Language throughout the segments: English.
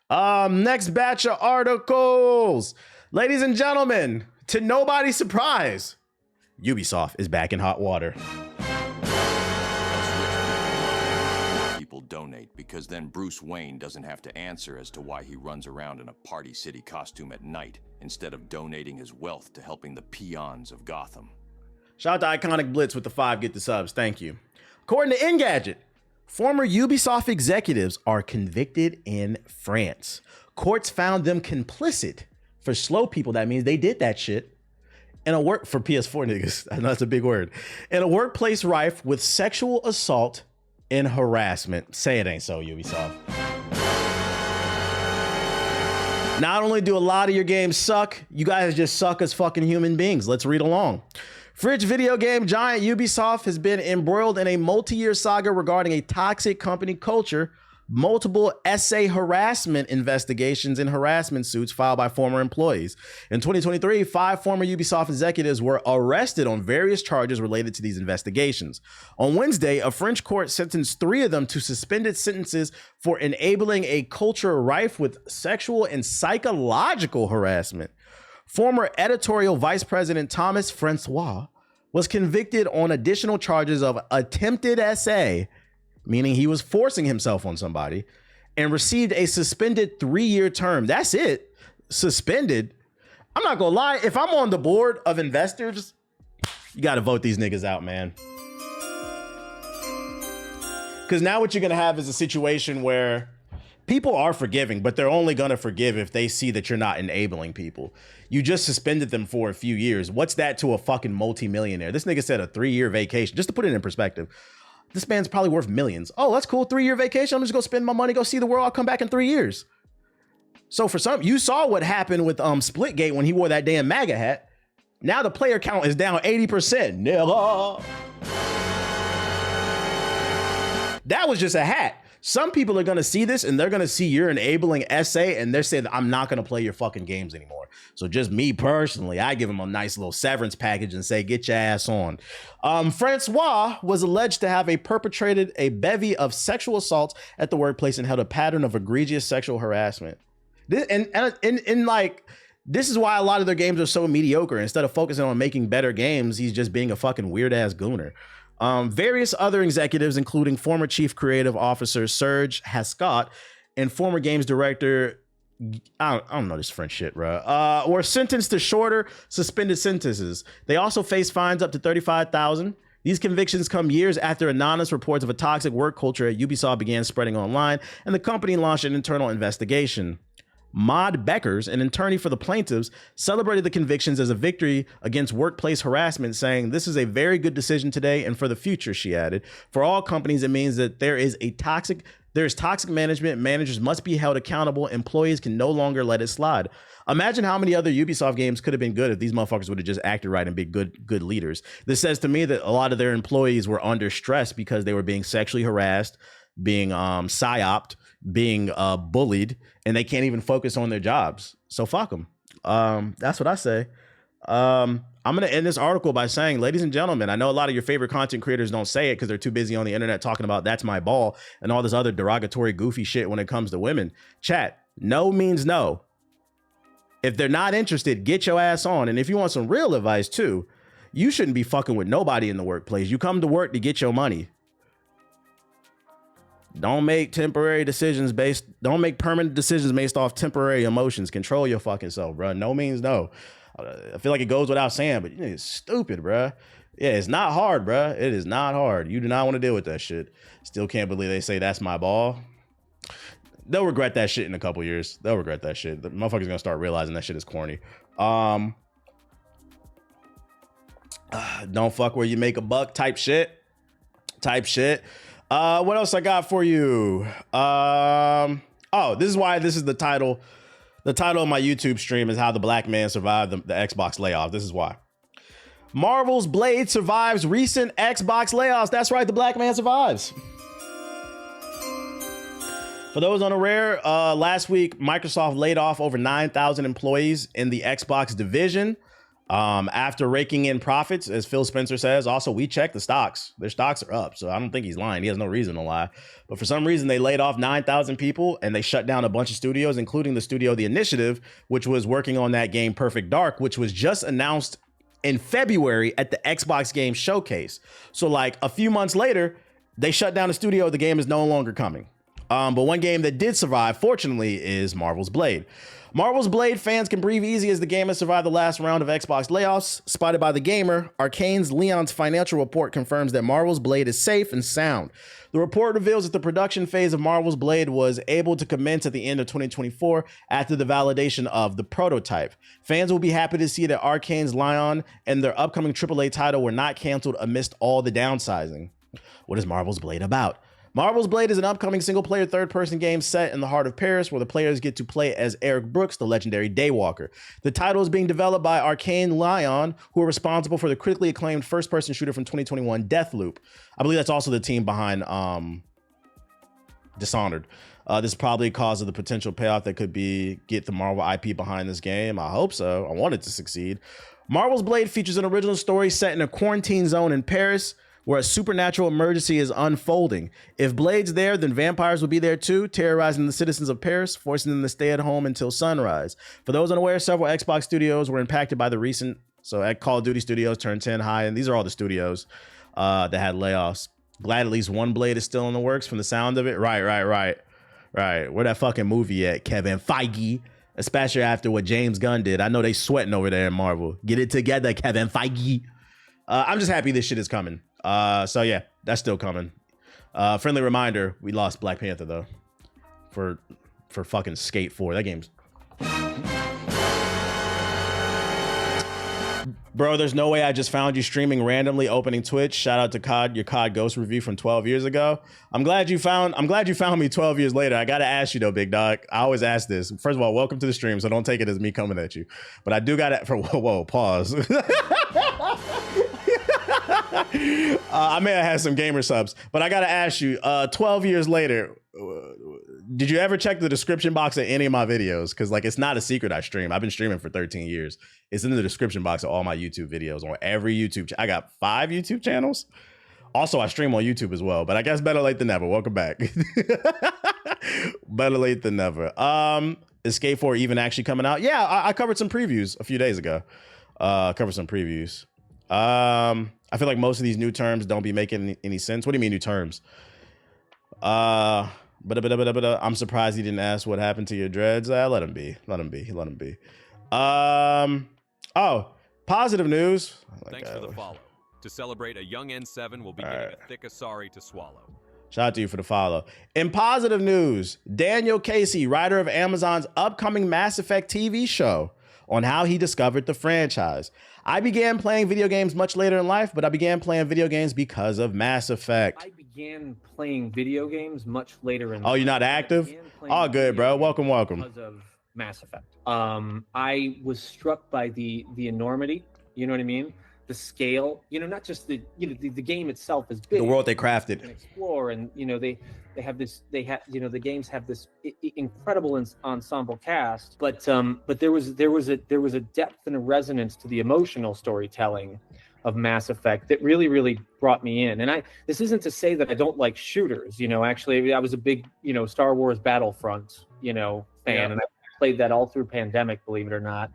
Next batch of articles. Ladies and gentlemen, to nobody's surprise, Ubisoft is back in hot water. People donate because then Bruce Wayne doesn't have to answer as to why he runs around in a Party City costume at night instead of donating his wealth to helping the peons of Gotham. Shout out to Iconic Blitz with the 5 get the subs. Thank you. According to Engadget, former Ubisoft executives are convicted in France. Courts found them complicit. For slow people, that means they did that shit. In a work for PS4 niggas, I know that's a big word. In a workplace rife with sexual assault and harassment. Say it ain't so, Ubisoft. Not only do a lot of your games suck, you guys just suck as fucking human beings. Let's read along. Fridge video game giant Ubisoft has been embroiled in a multi-year saga regarding a toxic company culture, multiple SA harassment investigations and harassment suits filed by former employees. In 2023, 5 former Ubisoft executives were arrested on various charges related to these investigations. On Wednesday, a French court sentenced 3 of them to suspended sentences for enabling a culture rife with sexual and psychological harassment. Former editorial vice president Thomas Francois was convicted on additional charges of attempted SA, meaning he was forcing himself on somebody, and received a suspended 3-year term. That's it. Suspended. I'm not gonna lie. If I'm on the board of investors, you got to vote these niggas out, man. Because now what you're gonna have is a situation where people are forgiving, but they're only gonna forgive if they see that you're not enabling people. You just suspended them for a few years. What's that to a fucking multimillionaire? This nigga said a 3-year vacation. Just to put it in perspective, this man's probably worth millions. Oh, that's cool. 3-year vacation. I'm just gonna spend my money, go see the world. I'll come back in 3 years. So for some, you saw what happened with Splitgate when he wore that damn MAGA hat. Now the player count is down 80%. Never. That was just a hat. Some people are gonna see this and they're gonna see you're enabling SA and they're saying, I'm not gonna play your fucking games anymore. So just me personally, I give them a nice little severance package and say, get your ass on. Francois was alleged to have perpetrated a bevy of sexual assaults at the workplace and held a pattern of egregious sexual harassment. This is why a lot of their games are so mediocre. Instead of focusing on making better games, he's just being a fucking weird ass gooner. Various other executives, including former chief creative officer Serge Hascott and former games director, I don't know this French shit, bro, were sentenced to shorter suspended sentences. They also face fines up to $35,000. These convictions come years after anonymous reports of a toxic work culture at Ubisoft began spreading online, and the company launched an internal investigation. Maud Beckers, an attorney for the plaintiffs, celebrated the convictions as a victory against workplace harassment, saying, "This is a very good decision today and for the future," she added. For all companies, it means that there is toxic management. Managers must be held accountable. Employees can no longer let it slide. Imagine how many other Ubisoft games could have been good if these motherfuckers would have just acted right and been good leaders. This says to me that a lot of their employees were under stress because they were being sexually harassed, being psyoped, being bullied, and they can't even focus on their jobs. So fuck them. That's what I say. I'm going to end this article by saying, ladies and gentlemen, I know a lot of your favorite content creators don't say it because they're too busy on the internet talking about that's my ball and all this other derogatory, goofy shit when it comes to women. Chat, no means no. If they're not interested, get your ass on. And if you want some real advice too, you shouldn't be fucking with nobody in the workplace. You come to work to get your money. Don't make permanent decisions based off temporary emotions. Control your fucking self, bro. No means no. I feel like it goes without saying, but it's stupid, bro. Yeah, it's not hard, bro. It is not hard. You do not want to deal with that shit. Still can't believe they say that's my ball. They'll regret that shit in a couple years. They'll regret that shit. The motherfucker's gonna start realizing that shit is corny. Don't fuck where you make a buck type shit. What else I got for you? This is why this is the title. The title of my YouTube stream is How the Black Man Survived the Xbox Layoff. This is why. Marvel's Blade survives recent Xbox layoffs. That's right, the black man survives. For those unaware, last week, Microsoft laid off over 9,000 employees in the Xbox division. After raking in profits, as Phil Spencer says. Also, we checked the stocks. Their stocks are up, so I don't think he's lying. He has no reason to lie. But for some reason, they laid off 9,000 people and they shut down a bunch of studios, including the studio The Initiative, which was working on that game Perfect Dark, which was just announced in February at the Xbox Game Showcase. So like a few months later, they shut down the studio. The game is no longer coming. But one game that did survive, fortunately, is Marvel's Blade. Marvel's Blade fans can breathe easy as the game has survived the last round of Xbox layoffs. Spotted by the Gamer, Arcane's Leon's financial report confirms that Marvel's Blade is safe and sound. The report reveals that the production phase of Marvel's Blade was able to commence at the end of 2024 after the validation of the prototype. Fans will be happy to see that Arcane's Leon and their upcoming AAA title were not canceled amidst all the downsizing. What is Marvel's Blade about? Marvel's Blade is an upcoming single-player third-person game set in the heart of Paris where the players get to play as Eric Brooks, the legendary Daywalker. The title is being developed by Arcane Lion, who are responsible for the critically acclaimed first-person shooter from 2021, Deathloop. I believe that's also the team behind Dishonored. This is probably a cause of the potential payoff that could be get the Marvel IP behind this game. I hope so. I want it to succeed. Marvel's Blade features an original story set in a quarantine zone in Paris, where a supernatural emergency is unfolding. If Blade's there, then vampires will be there too, terrorizing the citizens of Paris, forcing them to stay at home until sunrise. For those unaware, several Xbox studios were impacted by the recent, so at Call of Duty Studios turned 10 high, and these are all the studios that had layoffs. Glad at least one Blade is still in the works from the sound of it. Right. Where that fucking movie at, Kevin Feige? Especially after what James Gunn did. I know they sweating over there in Marvel. Get it together, Kevin Feige. I'm just happy this shit is coming. So yeah, that's still coming. Friendly reminder, we lost Black Panther though for fucking Skate 4. That game's bro, there's no way I just found you streaming randomly opening Twitch. Shout out to COD, your COD Ghost review from 12 years ago. I'm glad you found me 12 years later. I gotta ask you though, big dog. I always ask this. First of all, welcome to the stream, so don't take it as me coming at you. But I do gotta whoa, pause. I may have had some gamer subs, but I gotta ask you, 12 years later, did you ever check the description box of any of my videos? Because like, it's not a secret I stream. I've been streaming for 13 years. It's in the description box of all my YouTube videos on every YouTube. I got 5 YouTube channels. Also, I stream on YouTube as well, but I guess better late than never. Welcome back. Better late than never. Is Skate 4 even actually coming out? Yeah, I covered some previews a few days ago. I feel like most of these new terms don't be making any sense. What do you mean new terms? I'm surprised he didn't ask what happened to your dreads. Let him be. Positive news. Thanks for the follow. To celebrate, a young N7 will be getting a thick Asari to swallow. Shout out to you for the follow. In positive news, Daniel Casey, writer of Amazon's upcoming Mass Effect TV show, on how he discovered the franchise. I began playing video games much later in life, but I began playing video games because of Mass Effect. I began playing video games much later in life. Oh, you're not active? Oh, good, bro. Welcome. Because of Mass Effect. I was struck by the enormity, you know what I mean? The scale, not just the game itself is big. The world they crafted. And explore, and the games have this incredible ensemble cast, but there was a depth and a resonance to the emotional storytelling of Mass Effect that really brought me in. And this isn't to say that I don't like shooters, actually I was a big, Star Wars Battlefront, fan, and I played that all through pandemic, believe it or not.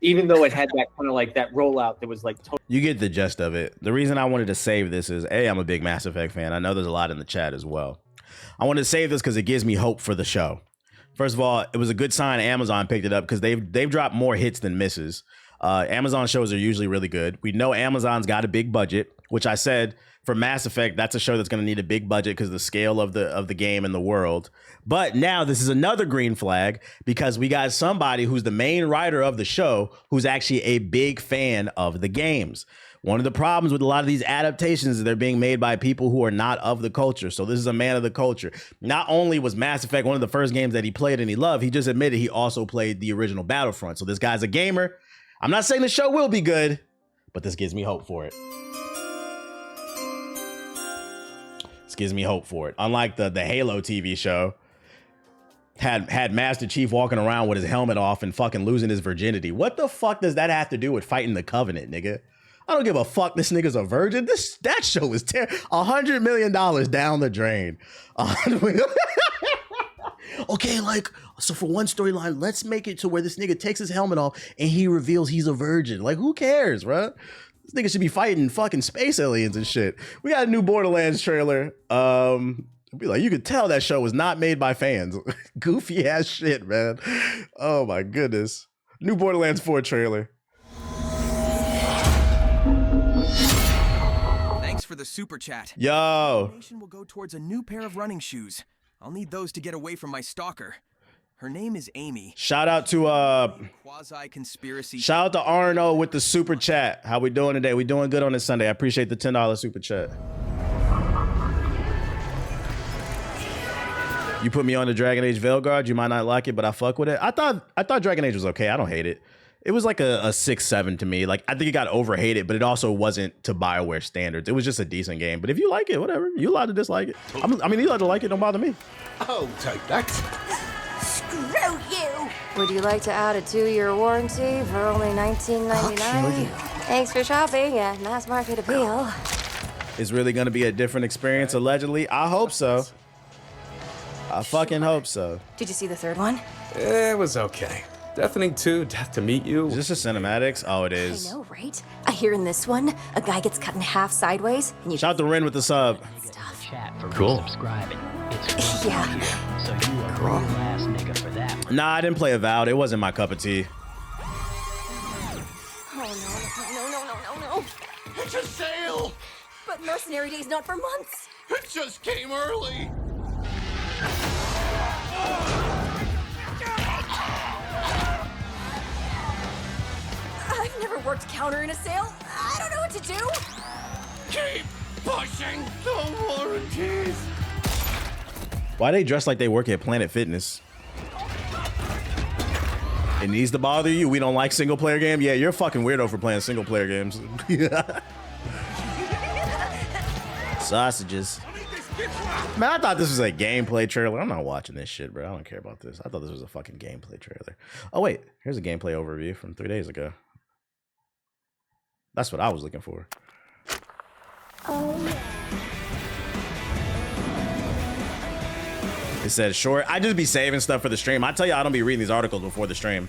Even though it had that kind of like that rollout that was like you get the gist of it. The reason I wanted to save this is I'm a big Mass Effect fan. I know there's a lot in the chat as well. I wanted to save this because it gives me hope for the show. First of all, it was a good sign Amazon picked it up because they've dropped more hits than misses. Amazon shows are usually really good. We know Amazon's got a big budget, which I said for Mass Effect, that's a show that's going to need a big budget because of the scale of the game and the world. But now this is another green flag because we got somebody who's the main writer of the show who's actually a big fan of the games. One of the problems with a lot of these adaptations is they're being made by people who are not of the culture. So this is a man of the culture. Not only was Mass Effect one of the first games that he played and he loved, he just admitted he also played the original Battlefront. So this guy's a gamer. I'm not saying the show will be good, but this gives me hope for it. This gives me hope for it. Unlike the Halo TV show, had Master Chief walking around with his helmet off and fucking losing his virginity. What the fuck does that have to do with fighting the Covenant, nigga? I don't give a fuck. This nigga's a virgin. That show is terrible. $100 million down the drain. Okay, like, so for one storyline, let's make it to where this nigga takes his helmet off and he reveals he's a virgin. Like, who cares, bro? This nigga should be fighting fucking space aliens and shit. We got a new Borderlands trailer. Be like, you could tell that show was not made by fans. Goofy ass shit, man. Oh my goodness. New Borderlands 4 trailer. Thanks for the super chat. Yo. Donation will go towards a new pair of running shoes. I'll need those to get away from my stalker. Her name is Amy. Shout out to quasi-conspiracy. Shout out to Arno with the super chat. How we doing today? We doing good on this Sunday. I appreciate the $10 super chat. You put me on the Dragon Age Veilguard. You might not like it, but I fuck with it. I thought Dragon Age was okay. I don't hate it. It was like a 6-7 to me. Like, I think it got overhated, but it also wasn't to BioWare standards. It was just a decent game. But if you like it, whatever. You allowed to dislike it. I mean, you allowed to like it. Don't bother me. Oh, take that. Screw you! Would you like to add a 2-year warranty for only $19.99? Thanks for shopping at Mass Market Appeal. It's really going to be a different experience, allegedly. I hope so. I fucking hope so. Did you see the third one? It was okay. Deafening 2, Death to Meet You. Is this a cinematics? Oh, it is. I know, right? I hear in this one, a guy gets cut in half sideways, and you shout out to Ren with the sub. Cool. Yeah. So you are cool. Last nigga for that. Nah, I didn't play Avowed. It wasn't my cup of tea. Oh, no. It's a sale! But Mercenary Day's not for months. It just came early! I've never worked counter in a sale. I don't know what to do. Keep pushing the warranties! Why they dress like they work at Planet Fitness? It needs to bother you. We don't like single player games. Yeah, you're a fucking weirdo for playing single player games. Sausages. Man, I thought this was a gameplay trailer. I'm not watching this shit, bro. I don't care about this. I thought this was a fucking gameplay trailer. Oh, wait. Here's a gameplay overview from 3 days ago. That's what I was looking for. It says short. I just be saving stuff for the stream. I tell you, I don't be reading these articles before the stream.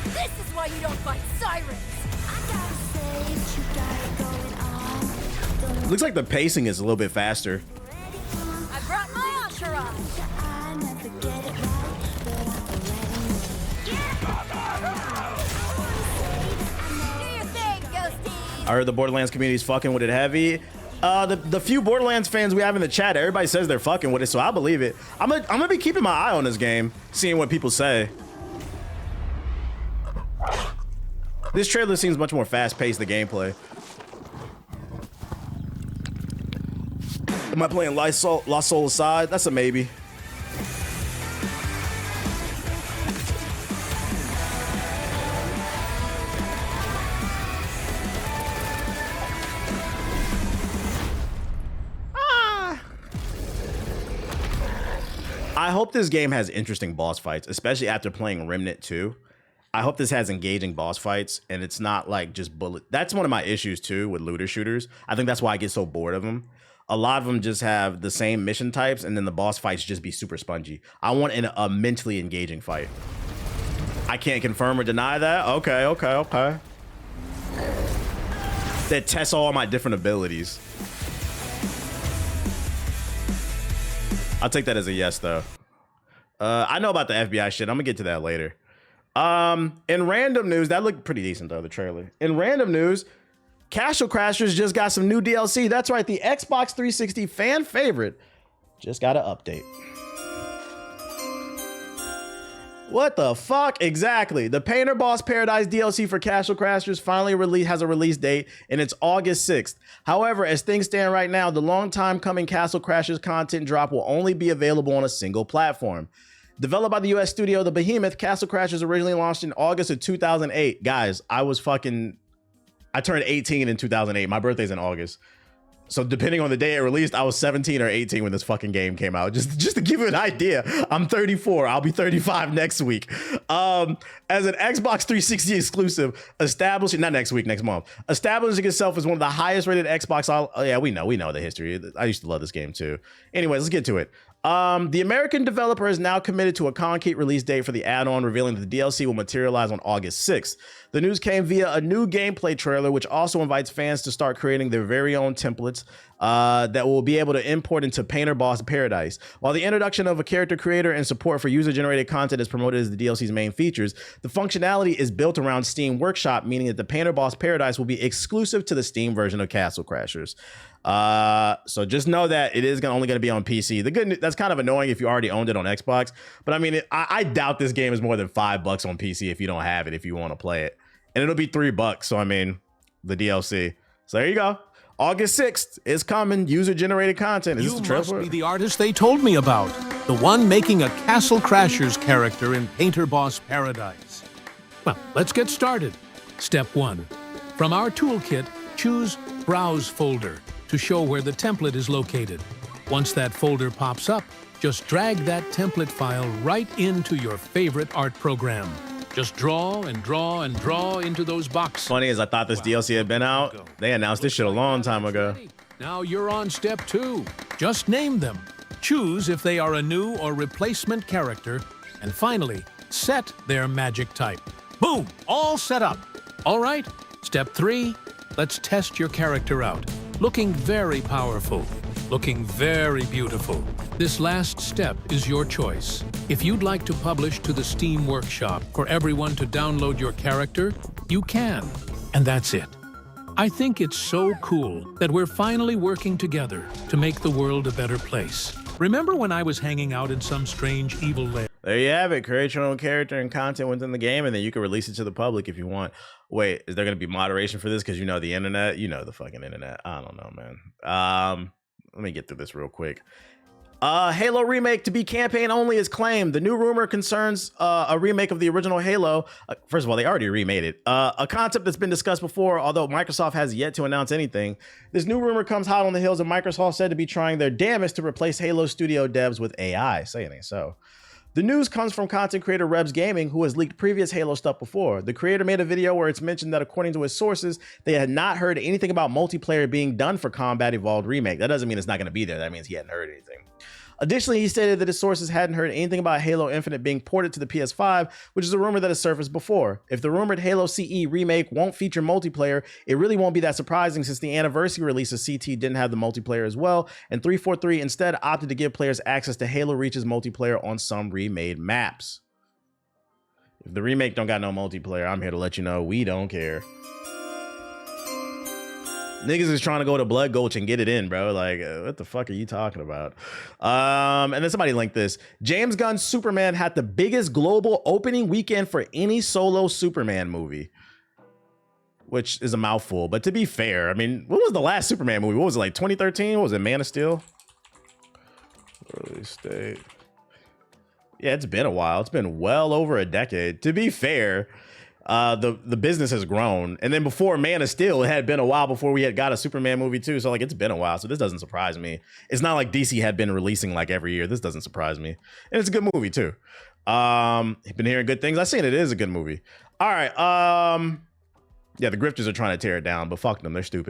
This is why you don't fight sirens. Looks like the pacing is a little bit faster. I brought my entourage. Do your thing, Ghosties. I heard the Borderlands community is fucking with it heavy. The few Borderlands fans we have in the chat, everybody says they're fucking with it, so I believe it. I'm gonna be keeping my eye on this game, seeing what people say. This trailer seems much more fast-paced, the gameplay. Am I playing Lost Soul Aside? That's a maybe. I hope this game has interesting boss fights, especially after playing Remnant 2. I hope this has engaging boss fights and it's not like just bullet. That's one of my issues too with looter shooters. I think that's why I get so bored of them. A lot of them just have the same mission types and then the boss fights just be super spongy. I want a mentally engaging fight. I can't confirm or deny that. Okay. That tests all my different abilities. I'll take that as a yes though. I know about the FBI shit. I'm gonna get to that later. In random news, that looked pretty decent though, the trailer. In random news, Castle Crashers just got some new DLC. That's right, the Xbox 360 fan favorite just got an update. What the fuck? Exactly. The Painter Boss Paradise DLC for Castle Crashers finally has a release date, and it's August 6th. However, as things stand right now, the long time coming Castle Crashers content drop will only be available on a single platform. Developed by the US studio The Behemoth, Castle Crashers originally launched in August of 2008. Guys, I turned 18 in 2008. My birthday's in August. So depending on the day it released, I was 17 or 18 when this fucking game came out. Just to give you an idea, I'm 34. I'll be 35 next week. As an Xbox 360 exclusive, establishing not next week, next month, establishing itself as one of the highest rated Xbox. Yeah, we know the history. I used to love this game too. Anyways, let's get to it. The American developer is now committed to a concrete release date for the add-on, revealing that the DLC will materialize on August 6th. The news came via a new gameplay trailer, which also invites fans to start creating their very own templates that will be able to import into Painter Boss Paradise. While the introduction of a character creator and support for user-generated content is promoted as the DLC's main features, the functionality is built around Steam Workshop, meaning that the Painter Boss Paradise will be exclusive to the Steam version of Castle Crashers. So just know that it is only going to be on PC. The good news, that's kind of annoying if you already owned it on Xbox, but I mean, I doubt this game is more than $5 on PC if you don't have it, if you want to play it, and it'll be $3. So I mean, the DLC. So there you go. August 6th is coming. User-generated content. Is this the must be the artist they told me about. The one making a Castle Crashers character in Painter Boss Paradise. Well, let's get started. Step 1. From our toolkit, choose Browse Folder to show where the template is located. Once that folder pops up, just drag that template file right into your favorite art program. Just draw and draw and draw into those boxes. Funny as I thought this DLC had been out, they announced this shit a long time ago. Now you're on step 2. Just name them. Choose if they are a new or replacement character. And finally, set their magic type. Boom! All set up. All right, step 3. Let's test your character out. Looking very powerful. Looking very beautiful. This last step is your choice. If you'd like to publish to the Steam Workshop for everyone to download your character, you can. And that's it. I think it's so cool that we're finally working together to make the world a better place. Remember when I was hanging out in some strange evil lair? There you have it. Create your own character and content within the game, and then you can release it to the public if you want. Wait, is there going to be moderation for this? Because you know the internet. You know the fucking internet. I don't know, man. Let me get through this real quick. Halo remake to be campaign only is claimed. The new rumor concerns a remake of the original Halo. First of all, they already remade it. A concept that's been discussed before, although Microsoft has yet to announce anything. This new rumor comes hot on the heels of Microsoft said to be trying their damnedest to replace Halo studio devs with AI. Say it ain't so. The news comes from content creator Rebs Gaming, who has leaked previous Halo stuff before. The creator made a video where it's mentioned that according to his sources, they had not heard anything about multiplayer being done for Combat Evolved Remake. That doesn't mean it's not going to be there. That means he hadn't heard anything. Additionally, he stated that his sources hadn't heard anything about Halo Infinite being ported to the PS5, which is a rumor that has surfaced before. If the rumored Halo CE remake won't feature multiplayer, it really won't be that surprising since the anniversary release of CT didn't have the multiplayer as well, and 343 instead opted to give players access to Halo Reach's multiplayer on some remade maps. If the remake don't got no multiplayer, I'm here to let you know we don't care. Niggas is trying to go to Blood Gulch and get it in, bro. Like, what the fuck are you talking about? And then somebody linked this. James Gunn's Superman had the biggest global opening weekend for any solo Superman movie, which is a mouthful. But to be fair, I mean, what was the last Superman movie? What was it, like 2013? What was it, Man of Steel? Release date. Yeah, it's been a while. It's been well over a decade. To be fair, the business has grown, and then before Man of Steel, it had been a while before we had got a Superman movie too. So like, it's been a while. So this doesn't surprise me. It's not like DC had been releasing like every year. This doesn't surprise me, and it's a good movie too. Been hearing good things. I've seen it is a good movie. All right. Yeah, the grifters are trying to tear it down, but fuck them. They're stupid.